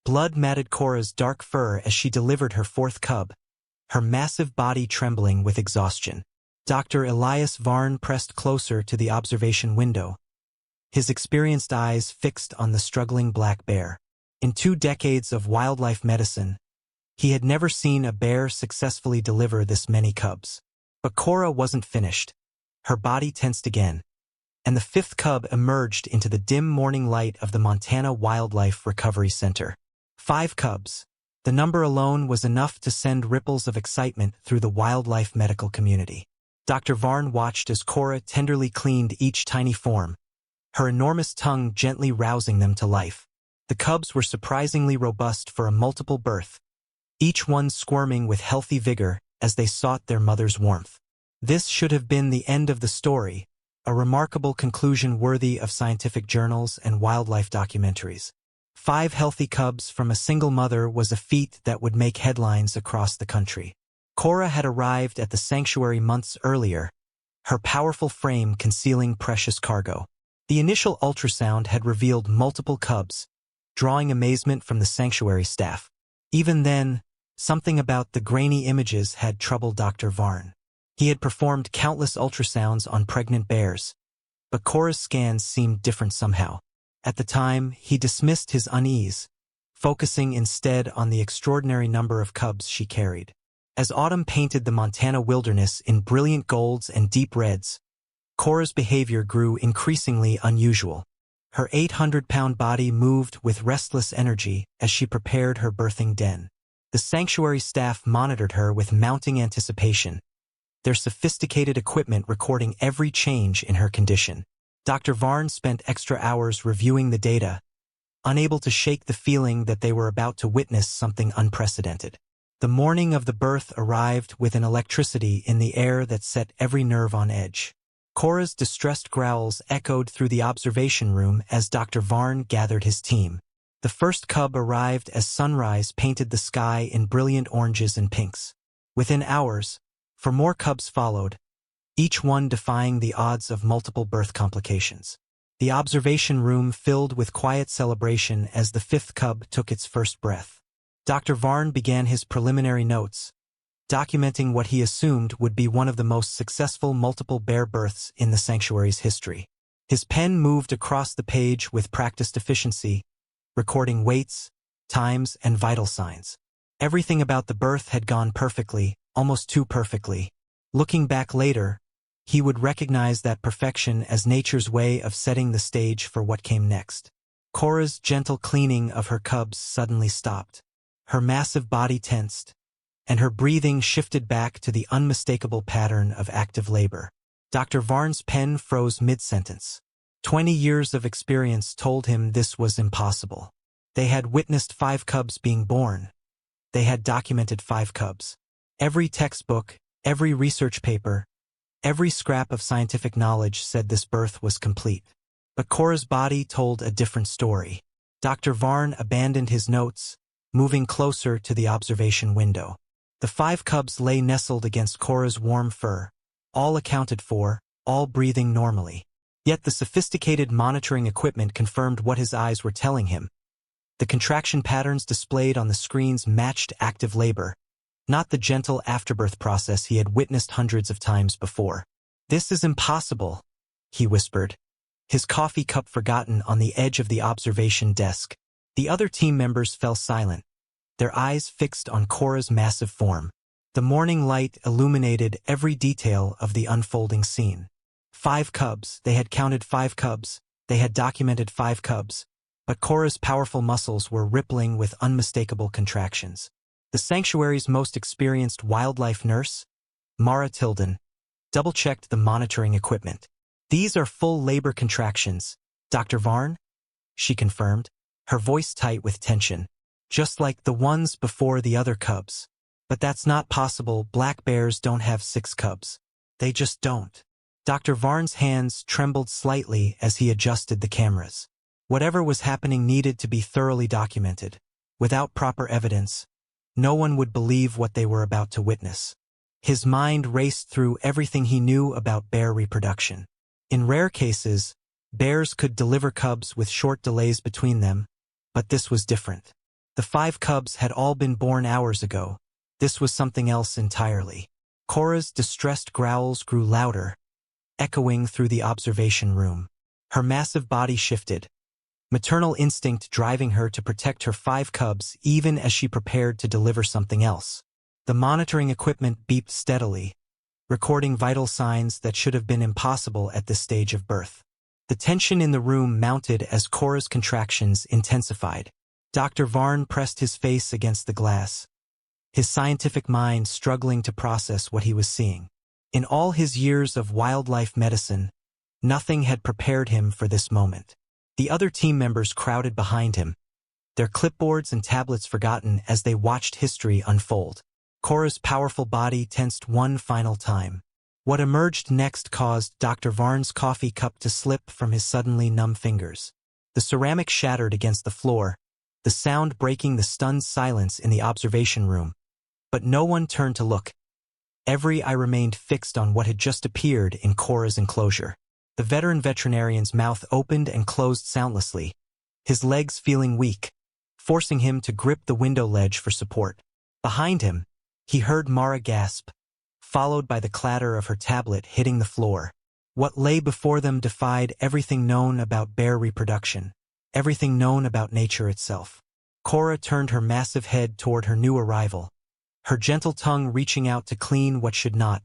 Blood matted Cora's dark fur as she delivered her fourth cub, her massive body trembling with exhaustion. Dr. Elias Varn pressed closer to the observation window, his experienced eyes fixed on the struggling black bear. In 2 decades of wildlife medicine, he had never seen a bear successfully deliver this many cubs. But Cora wasn't finished. Her body tensed again, and the 5th cub emerged into the dim morning light of the Montana Wildlife Recovery Center. 5 cubs. The number alone was enough to send ripples of excitement through the wildlife medical community. Dr. Varn watched as Cora tenderly cleaned each tiny form, her enormous tongue gently rousing them to life. The cubs were surprisingly robust for a multiple birth, each one squirming with healthy vigor as they sought their mother's warmth. This should have been the end of the story, a remarkable conclusion worthy of scientific journals and wildlife documentaries. 5 healthy cubs from a single mother was a feat that would make headlines across the country. Cora had arrived at the sanctuary months earlier, her powerful frame concealing precious cargo. The initial ultrasound had revealed multiple cubs, drawing amazement from the sanctuary staff. Even then, something about the grainy images had troubled Dr. Varn. He had performed countless ultrasounds on pregnant bears, but Cora's scans seemed different somehow. At the time, he dismissed his unease, focusing instead on the extraordinary number of cubs she carried. As autumn painted the Montana wilderness in brilliant golds and deep reds, Cora's behavior grew increasingly unusual. Her 800-pound body moved with restless energy as she prepared her birthing den. The sanctuary staff monitored her with mounting anticipation, their sophisticated equipment recording every change in her condition. Dr. Varn spent extra hours reviewing the data, unable to shake the feeling that they were about to witness something unprecedented. The morning of the birth arrived with an electricity in the air that set every nerve on edge. Cora's distressed growls echoed through the observation room as Dr. Varn gathered his team. The first cub arrived as sunrise painted the sky in brilliant oranges and pinks. Within hours, 4 more cubs followed, each one defying the odds of multiple birth complications. The observation room filled with quiet celebration as the 5th cub took its first breath. Dr. Varn began his preliminary notes, documenting what he assumed would be one of the most successful multiple bear births in the sanctuary's history. His pen moved across the page with practiced efficiency, recording weights, times, and vital signs. Everything about the birth had gone perfectly, almost too perfectly. Looking back later, he would recognize that perfection as nature's way of setting the stage for what came next. Cora's gentle cleaning of her cubs suddenly stopped. Her massive body tensed, and her breathing shifted back to the unmistakable pattern of active labor. Dr. Varn's pen froze mid-sentence. 20 years of experience told him this was impossible. They had witnessed 5 cubs being born. They had documented 5 cubs. Every textbook, every research paper, every scrap of scientific knowledge said this birth was complete. But Cora's body told a different story. Dr. Varn abandoned his notes, moving closer to the observation window. The 5 cubs lay nestled against Cora's warm fur, all accounted for, all breathing normally. Yet the sophisticated monitoring equipment confirmed what his eyes were telling him. The contraction patterns displayed on the screens matched active labor, not the gentle afterbirth process he had witnessed hundreds of times before. "This is impossible," he whispered, his coffee cup forgotten on the edge of the observation desk. The other team members fell silent, their eyes fixed on Cora's massive form. The morning light illuminated every detail of the unfolding scene. 5 cubs, they had counted 5 cubs, they had documented 5 cubs, but Cora's powerful muscles were rippling with unmistakable contractions. The sanctuary's most experienced wildlife nurse, Mara Tilden, double-checked the monitoring equipment. "These are full labor contractions, Dr. Varn," she confirmed, her voice tight with tension. "Just like the ones before the other cubs. But that's not possible. Black bears don't have 6 cubs. They just don't." Dr. Varn's hands trembled slightly as he adjusted the cameras. Whatever was happening needed to be thoroughly documented. Without proper evidence, no one would believe what they were about to witness. His mind raced through everything he knew about bear reproduction. In rare cases, bears could deliver cubs with short delays between them, but this was different. The 5 cubs had all been born hours ago. This was something else entirely. Cora's distressed growls grew louder, echoing through the observation room. Her massive body shifted, maternal instinct driving her to protect her 5 cubs even as she prepared to deliver something else. The monitoring equipment beeped steadily, recording vital signs that should have been impossible at this stage of birth. The tension in the room mounted as Cora's contractions intensified. Dr. Varn pressed his face against the glass, his scientific mind struggling to process what he was seeing. In all his years of wildlife medicine, nothing had prepared him for this moment. The other team members crowded behind him, their clipboards and tablets forgotten as they watched history unfold. Cora's powerful body tensed one final time. What emerged next caused Dr. Varn's coffee cup to slip from his suddenly numb fingers. The ceramic shattered against the floor, the sound breaking the stunned silence in the observation room. But no one turned to look. Every eye remained fixed on what had just appeared in Cora's enclosure. The veteran veterinarian's mouth opened and closed soundlessly, his legs feeling weak, forcing him to grip the window ledge for support. Behind him, he heard Mara gasp, followed by the clatter of her tablet hitting the floor. What lay before them defied everything known about bear reproduction, everything known about nature itself. Cora turned her massive head toward her new arrival, her gentle tongue reaching out to clean what should not,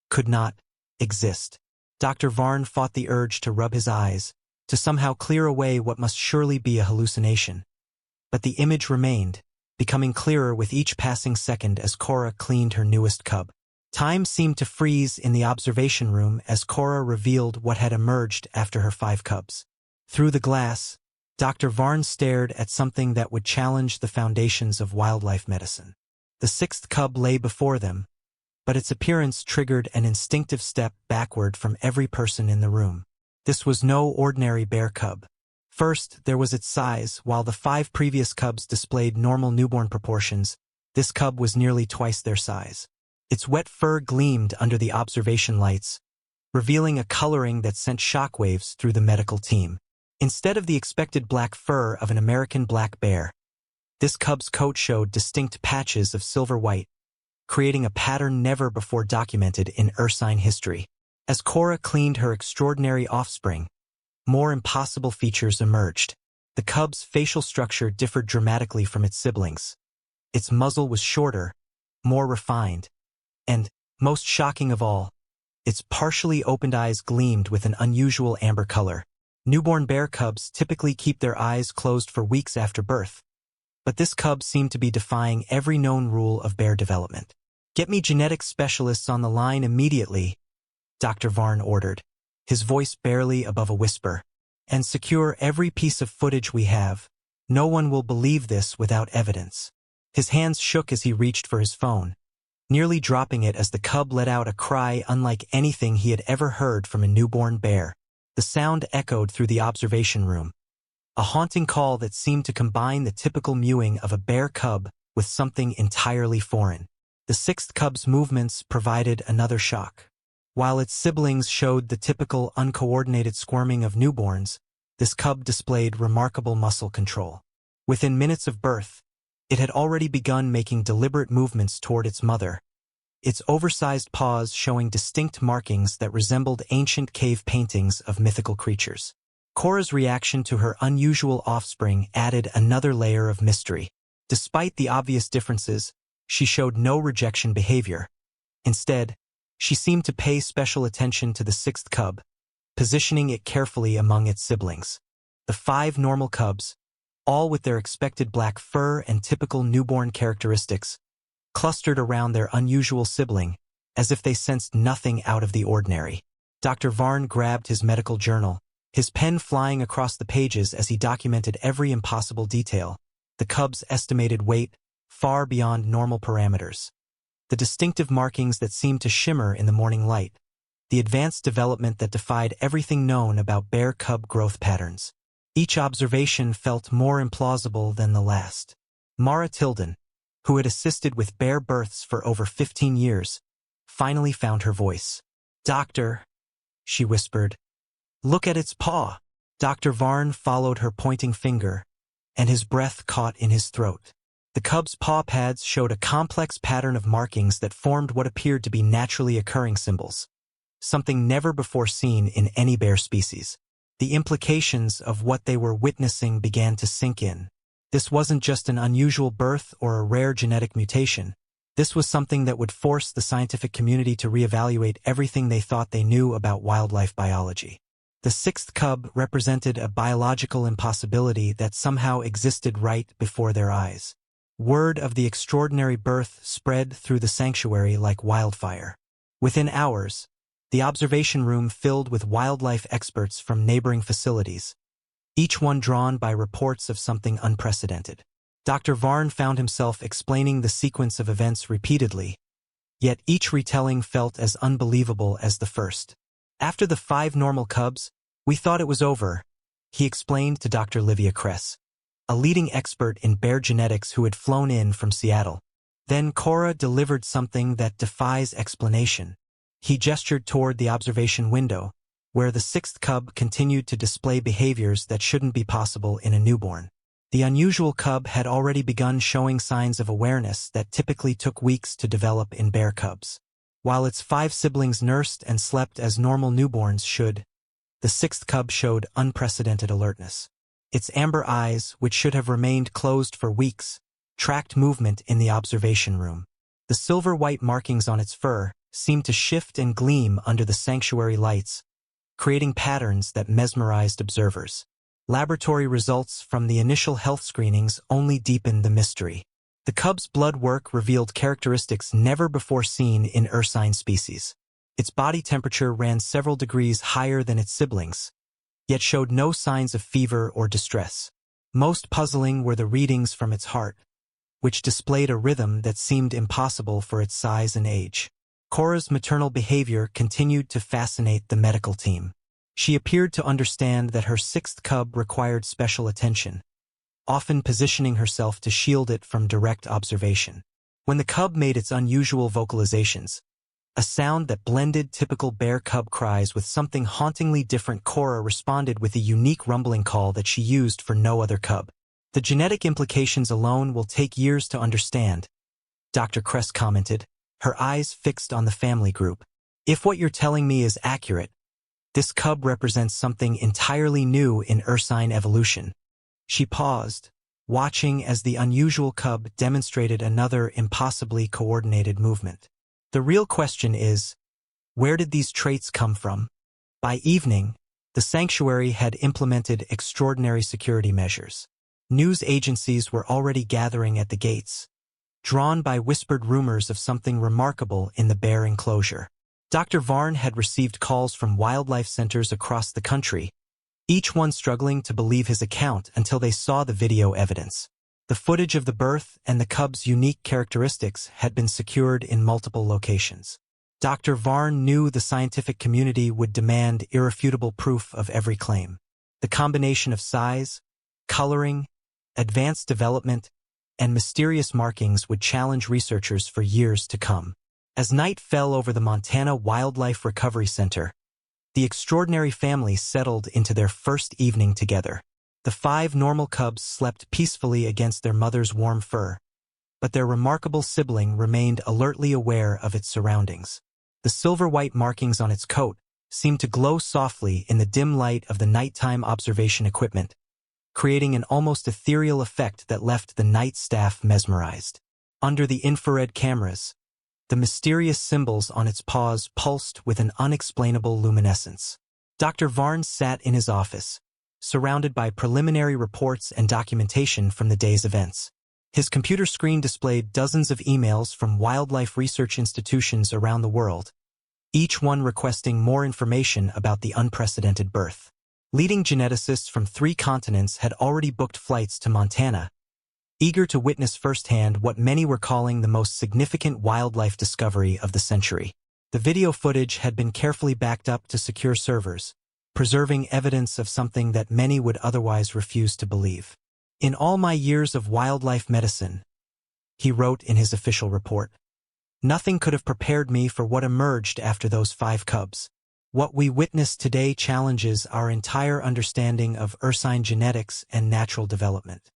could not, exist. Dr. Varn fought the urge to rub his eyes, to somehow clear away what must surely be a hallucination. But the image remained, becoming clearer with each passing second as Cora cleaned her newest cub. Time seemed to freeze in the observation room as Cora revealed what had emerged after her 5 cubs. Through the glass, Dr. Varn stared at something that would challenge the foundations of wildlife medicine. The 6th cub lay before them, but its appearance triggered an instinctive step backward from every person in the room. This was no ordinary bear cub. First, there was its size. While the 5 previous cubs displayed normal newborn proportions, this cub was nearly twice their size. Its wet fur gleamed under the observation lights, revealing a coloring that sent shockwaves through the medical team. Instead of the expected black fur of an American black bear, this cub's coat showed distinct patches of silver-white, creating a pattern never before documented in ursine history. As Cora cleaned her extraordinary offspring, more impossible features emerged. The cub's facial structure differed dramatically from its siblings. Its muzzle was shorter, more refined, and, most shocking of all, its partially opened eyes gleamed with an unusual amber color. Newborn bear cubs typically keep their eyes closed for weeks after birth, but this cub seemed to be defying every known rule of bear development. "Get me genetics specialists on the line immediately," Dr. Varn ordered, his voice barely above a whisper. "And secure every piece of footage we have. No one will believe this without evidence." His hands shook as he reached for his phone, nearly dropping it as the cub let out a cry unlike anything he had ever heard from a newborn bear. The sound echoed through the observation room, a haunting call that seemed to combine the typical mewing of a bear cub with something entirely foreign. The 6th cub's movements provided another shock. While its siblings showed the typical uncoordinated squirming of newborns, this cub displayed remarkable muscle control. Within minutes of birth, it had already begun making deliberate movements toward its mother, its oversized paws showing distinct markings that resembled ancient cave paintings of mythical creatures. Cora's reaction to her unusual offspring added another layer of mystery. Despite the obvious differences, she showed no rejection behavior. Instead, she seemed to pay special attention to the 6th cub, positioning it carefully among its siblings. The 5 normal cubs, all with their expected black fur and typical newborn characteristics, clustered around their unusual sibling, as if they sensed nothing out of the ordinary. Dr. Varn grabbed his medical journal, his pen flying across the pages as he documented every impossible detail. The cub's estimated weight, far beyond normal parameters. The distinctive markings that seemed to shimmer in the morning light. The advanced development that defied everything known about bear cub growth patterns. Each observation felt more implausible than the last. Mara Tilden, who had assisted with bear births for over 15 years, finally found her voice. "Doctor," she whispered, "look at its paw." Dr. Varn followed her pointing finger, and his breath caught in his throat. The cub's paw pads showed a complex pattern of markings that formed what appeared to be naturally occurring symbols, something never before seen in any bear species. The implications of what they were witnessing began to sink in. This wasn't just an unusual birth or a rare genetic mutation. This was something that would force the scientific community to reevaluate everything they thought they knew about wildlife biology. The sixth cub represented a biological impossibility that somehow existed right before their eyes. Word of the extraordinary birth spread through the sanctuary like wildfire. Within hours, the observation room filled with wildlife experts from neighboring facilities, each one drawn by reports of something unprecedented. Dr. Varn found himself explaining the sequence of events repeatedly, yet each retelling felt as unbelievable as the first. After the 5 normal cubs, we thought it was over, he explained to Dr. Livia Kress, a leading expert in bear genetics who had flown in from Seattle. Then Cora delivered something that defies explanation. He gestured toward the observation window, where the 6th cub continued to display behaviors that shouldn't be possible in a newborn. The unusual cub had already begun showing signs of awareness that typically took weeks to develop in bear cubs. While its 5 siblings nursed and slept as normal newborns should, the 6th cub showed unprecedented alertness. Its amber eyes, which should have remained closed for weeks, tracked movement in the observation room. The silver-white markings on its fur seemed to shift and gleam under the sanctuary lights, creating patterns that mesmerized observers. Laboratory results from the initial health screenings only deepened the mystery. The cub's blood work revealed characteristics never before seen in ursine species. Its body temperature ran several degrees higher than its siblings, yet showed no signs of fever or distress. Most puzzling were the readings from its heart, which displayed a rhythm that seemed impossible for its size and age. Cora's maternal behavior continued to fascinate the medical team. She appeared to understand that her 6th cub required special attention, often positioning herself to shield it from direct observation. When the cub made its unusual vocalizations, a sound that blended typical bear cub cries with something hauntingly different, Cora responded with a unique rumbling call that she used for no other cub. The genetic implications alone will take years to understand, Dr. Kress commented, her eyes fixed on the family group. If what you're telling me is accurate, this cub represents something entirely new in ursine evolution. She paused, watching as the unusual cub demonstrated another impossibly coordinated movement. The real question is, where did these traits come from? By evening, the sanctuary had implemented extraordinary security measures. News agencies were already gathering at the gates, drawn by whispered rumors of something remarkable in the bear enclosure. Dr. Varn had received calls from wildlife centers across the country, each one struggling to believe his account until they saw the video evidence. The footage of the birth and the cub's unique characteristics had been secured in multiple locations. Dr. Varn knew the scientific community would demand irrefutable proof of every claim. The combination of size, coloring, advanced development, and mysterious markings would challenge researchers for years to come. As night fell over the Montana Wildlife Recovery Center, the extraordinary family settled into their first evening together. The 5 normal cubs slept peacefully against their mother's warm fur, but their remarkable sibling remained alertly aware of its surroundings. The silver-white markings on its coat seemed to glow softly in the dim light of the nighttime observation equipment, creating an almost ethereal effect that left the night staff mesmerized. Under the infrared cameras, the mysterious symbols on its paws pulsed with an unexplainable luminescence. Dr. Varn sat in his office, surrounded by preliminary reports and documentation from the day's events. His computer screen displayed dozens of emails from wildlife research institutions around the world, each one requesting more information about the unprecedented birth. Leading geneticists from 3 continents had already booked flights to Montana, eager to witness firsthand what many were calling the most significant wildlife discovery of the century. The video footage had been carefully backed up to secure servers, preserving evidence of something that many would otherwise refuse to believe. In all my years of wildlife medicine, he wrote in his official report, nothing could have prepared me for what emerged after those 5 cubs. What we witness today challenges our entire understanding of ursine genetics and natural development.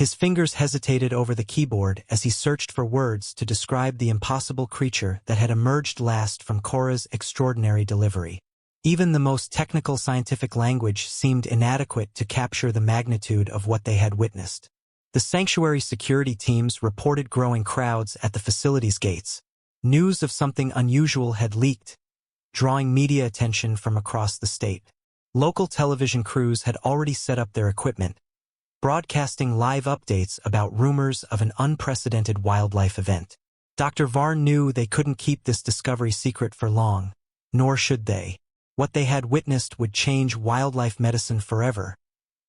His fingers hesitated over the keyboard as he searched for words to describe the impossible creature that had emerged last from Cora's extraordinary delivery. Even the most technical scientific language seemed inadequate to capture the magnitude of what they had witnessed. The sanctuary security teams reported growing crowds at the facility's gates. News of something unusual had leaked, drawing media attention from across the state. Local television crews had already set up their equipment, broadcasting live updates about rumors of an unprecedented wildlife event. Dr. Varn knew they couldn't keep this discovery secret for long, nor should they. What they had witnessed would change wildlife medicine forever,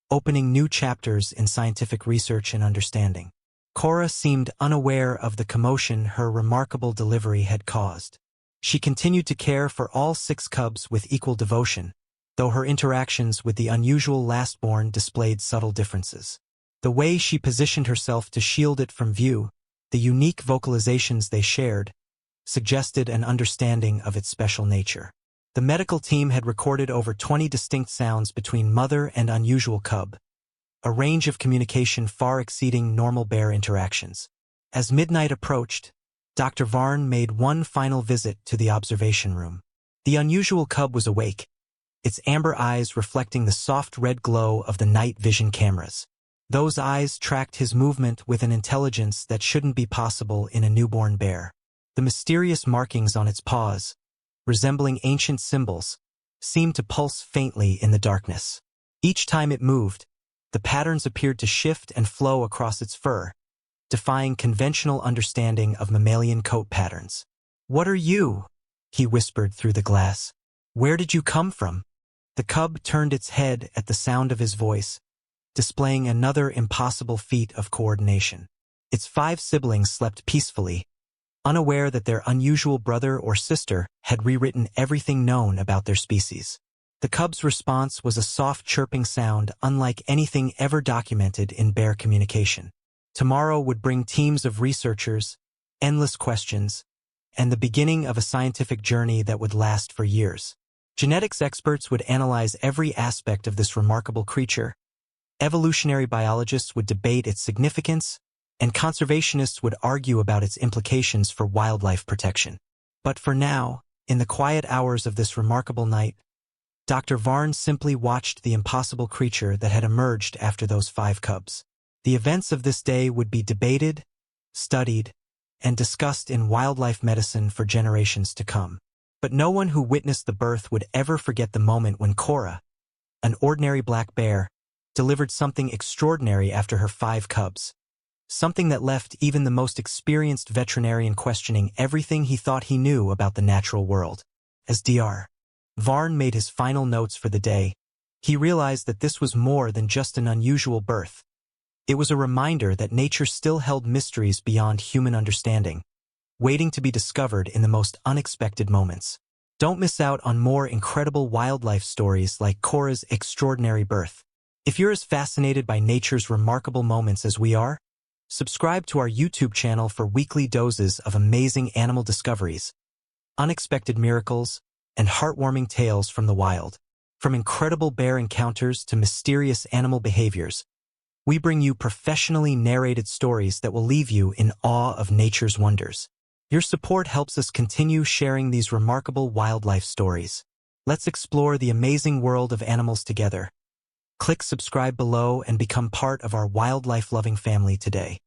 opening new chapters in scientific research and understanding. Cora seemed unaware of the commotion her remarkable delivery had caused. She continued to care for all 6 cubs with equal devotion, though her interactions with the unusual lastborn displayed subtle differences. The way she positioned herself to shield it from view, the unique vocalizations they shared, suggested an understanding of its special nature. The medical team had recorded over 20 distinct sounds between mother and unusual cub, a range of communication far exceeding normal bear interactions. As midnight approached, Dr. Varn made one final visit to the observation room. The unusual cub was awake, its amber eyes reflecting the soft red glow of the night vision cameras. Those eyes tracked his movement with an intelligence that shouldn't be possible in a newborn bear. The mysterious markings on its paws, resembling ancient symbols, seemed to pulse faintly in the darkness. Each time it moved, the patterns appeared to shift and flow across its fur, defying conventional understanding of mammalian coat patterns. "What are you?" he whispered through the glass. "Where did you come from?" The cub turned its head at the sound of his voice, displaying another impossible feat of coordination. Its 5 siblings slept peacefully, unaware that their unusual brother or sister had rewritten everything known about their species. The cub's response was a soft chirping sound unlike anything ever documented in bear communication. Tomorrow would bring teams of researchers, endless questions, and the beginning of a scientific journey that would last for years. Genetics experts would analyze every aspect of this remarkable creature, evolutionary biologists would debate its significance, and conservationists would argue about its implications for wildlife protection. But for now, in the quiet hours of this remarkable night, Dr. Varn simply watched the impossible creature that had emerged after those 5 cubs. The events of this day would be debated, studied, and discussed in wildlife medicine for generations to come. But no one who witnessed the birth would ever forget the moment when Cora, an ordinary black bear, delivered something extraordinary after her 5 cubs. Something that left even the most experienced veterinarian questioning everything he thought he knew about the natural world. As Dr. Varn made his final notes for the day, he realized that this was more than just an unusual birth. It was a reminder that nature still held mysteries beyond human understanding, waiting to be discovered in the most unexpected moments. Don't miss out on more incredible wildlife stories like Cora's extraordinary birth. If you're as fascinated by nature's remarkable moments as we are, subscribe to our YouTube channel for weekly doses of amazing animal discoveries, unexpected miracles, and heartwarming tales from the wild. From incredible bear encounters to mysterious animal behaviors, we bring you professionally narrated stories that will leave you in awe of nature's wonders. Your support helps us continue sharing these remarkable wildlife stories. Let's explore the amazing world of animals together. Click subscribe below and become part of our wildlife-loving family today.